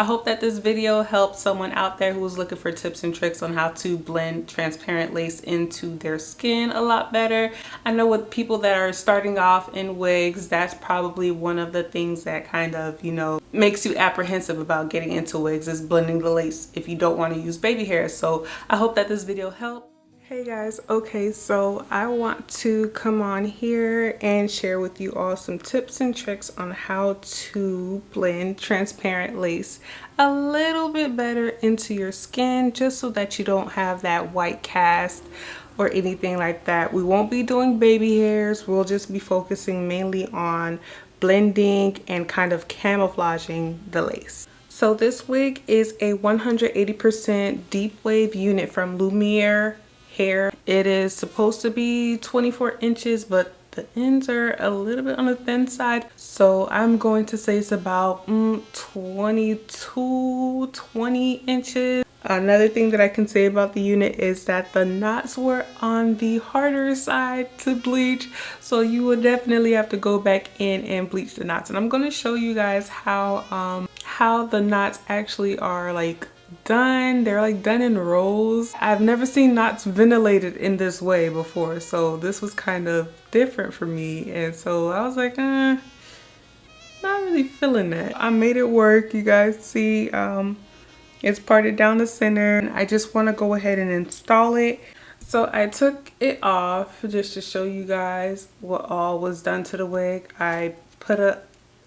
I hope that this video helped someone out there who was looking for tips and tricks on how to blend transparent lace into their skin a lot better. I know with people that are starting off in wigs, that's probably one of the things that kind of, you know, makes you apprehensive about getting into wigs, is blending the lace if you don't want to use baby hair. So I hope that this video helped. Hey guys, okay, so I want to come on here and share with you all some tips and tricks on how to blend transparent lace a little bit better into your skin, just so that you don't have that white cast or anything like that. We won't be doing baby hairs. We'll just be focusing mainly on blending and kind of camouflaging the lace. So this wig is a 180% deep wave unit from Lumiere hair. It is supposed to be 24 inches, but the ends are a little bit on the thin side, so I'm going to say it's about 20 inches. Another thing that I can say about the unit is that the knots were on the harder side to bleach, so you would definitely have to go back in and bleach the knots. And I'm going to show you guys how the knots actually are like done. They're like done in rows. I've never seen knots ventilated in this way before, so this was kind of different for me, and so I was like, not really feeling that. I made it work. You guys see, it's parted down the center. I just want to go ahead and install it. So I took it off just to show you guys what all was done to the wig. I put a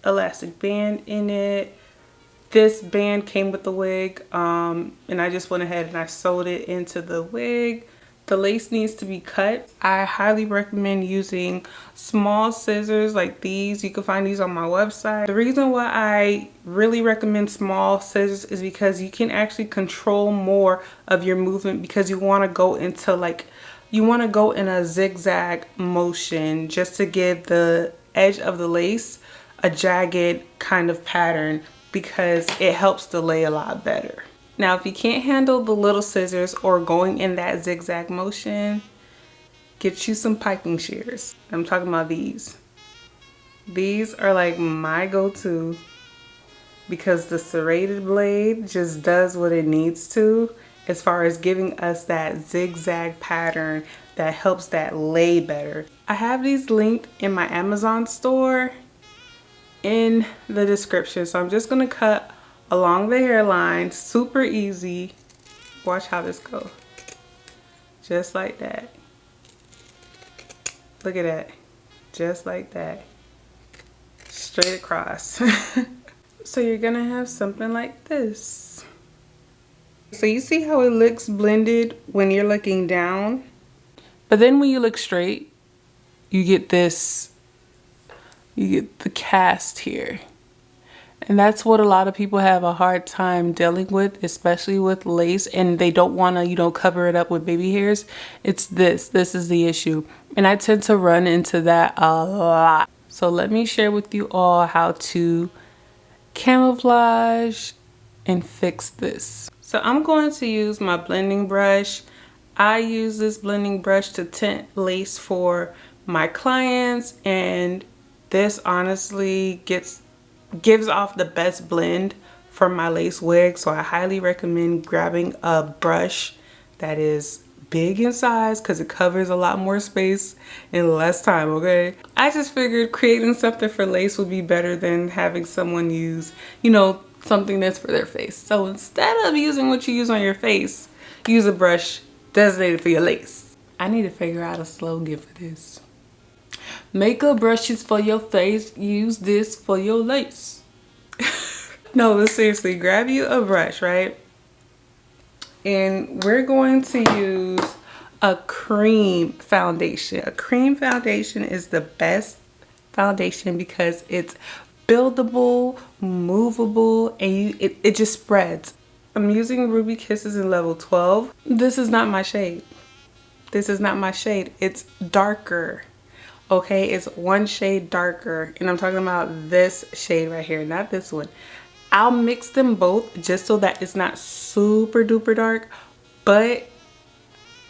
elastic band in it. This band came with the wig, and I just went ahead and I sewed it into the wig. The lace needs to be cut. I highly recommend using small scissors like these. You can find these on my website. The reason why I really recommend small scissors is because you can actually control more of your movement, because you want to go into in a zigzag motion just to give the edge of the lace a jagged kind of pattern, because it helps to lay a lot better. Now, if you can't handle the little scissors or going in that zigzag motion, get you some piping shears. I'm talking about these. These are like my go-to, because the serrated blade just does what it needs to as far as giving us that zigzag pattern that helps that lay better. I have these linked in my Amazon store in the description, so I'm just gonna cut along the hairline. Super easy. Watch how this goes. Just like that. Look at that. Just like that. Straight across. So you're gonna have something like this. So you see how it looks blended when you're looking down, but then when you look straight, you get this. You get the cast here. And that's what a lot of people have a hard time dealing with, especially with lace, and they don't want to, you know, cover it up with baby hairs. It's this is the issue. And I tend to run into that a lot. So let me share with you all how to camouflage and fix this. So I'm going to use my blending brush. I use this blending brush to tint lace for my clients, and this honestly gives off the best blend for my lace wig. So I highly recommend grabbing a brush that is big in size, because it covers a lot more space in less time, okay? I just figured creating something for lace would be better than having someone use, you know, something that's for their face. So instead of using what you use on your face, use a brush designated for your lace. I need to figure out a slogan for this. Makeup brushes for your face, use this for your lace. No, but seriously, grab you a brush, right? And we're going to use a cream foundation. A cream foundation is the best foundation because it's buildable, movable, and it just spreads. I'm using Ruby Kisses in level 12. This is not my shade. This is not my shade. It's darker. Okay, it's one shade darker, and I'm talking about this shade right here, not this one. I'll mix them both just so that it's not super duper dark, but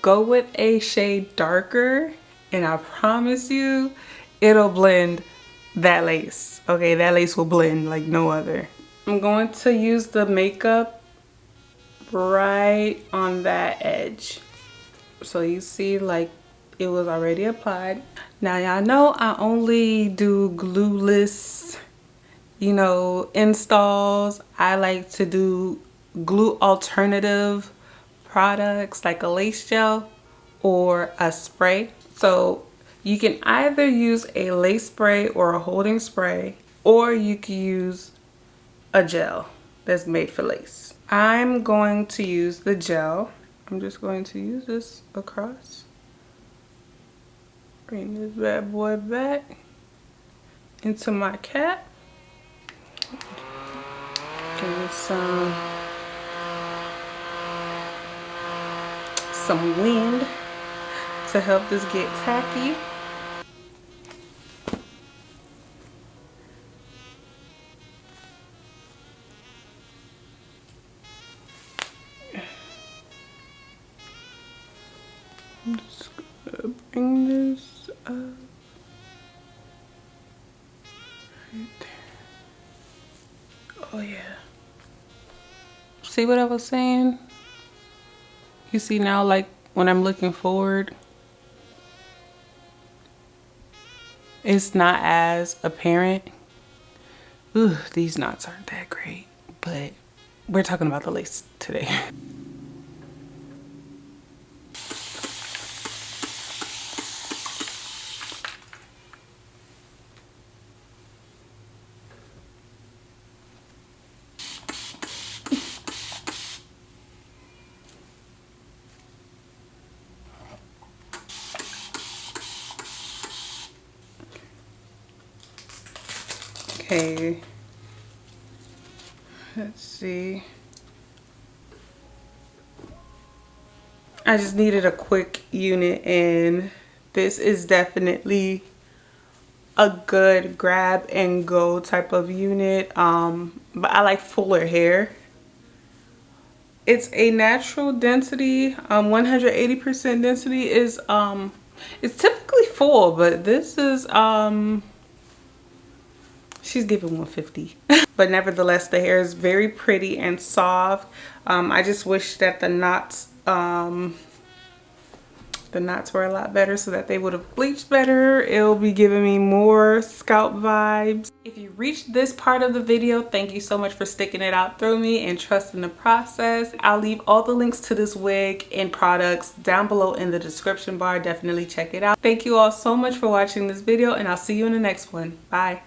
go with a shade darker and I promise you it'll blend that lace. Okay, that lace will blend like no other. I'm going to use the makeup right on that edge. So you see, like, it was already applied. Now y'all know I only do glueless, you know, installs. I like to do glue alternative products like a lace gel or a spray. So you can either use a lace spray or a holding spray, or you can use a gel that's made for lace. I'm going to use the gel. I'm just going to use this across. Bring this bad boy back into my cap. Give it some wind to help this get tacky. I'm just gonna bring this up right there. Oh yeah. See what I was saying? You see now, like when I'm looking forward, it's not as apparent. Ooh, these knots aren't that great, but we're talking about the lace today. Okay, let's see. I just needed a quick unit, and this is definitely a good grab and go type of unit. But I like fuller hair. It's a natural density. 180% density is it's typically full, but this is she's giving 150. But nevertheless, the hair is very pretty and soft. I just wish that the knots were a lot better so that they would have bleached better. It'll be giving me more scalp vibes. If you reached this part of the video, thank you so much for sticking it out through me and trusting the process. I'll leave all the links to this wig and products down below in the description bar. Definitely check it out. Thank you all so much for watching this video, and I'll see you in the next one. Bye.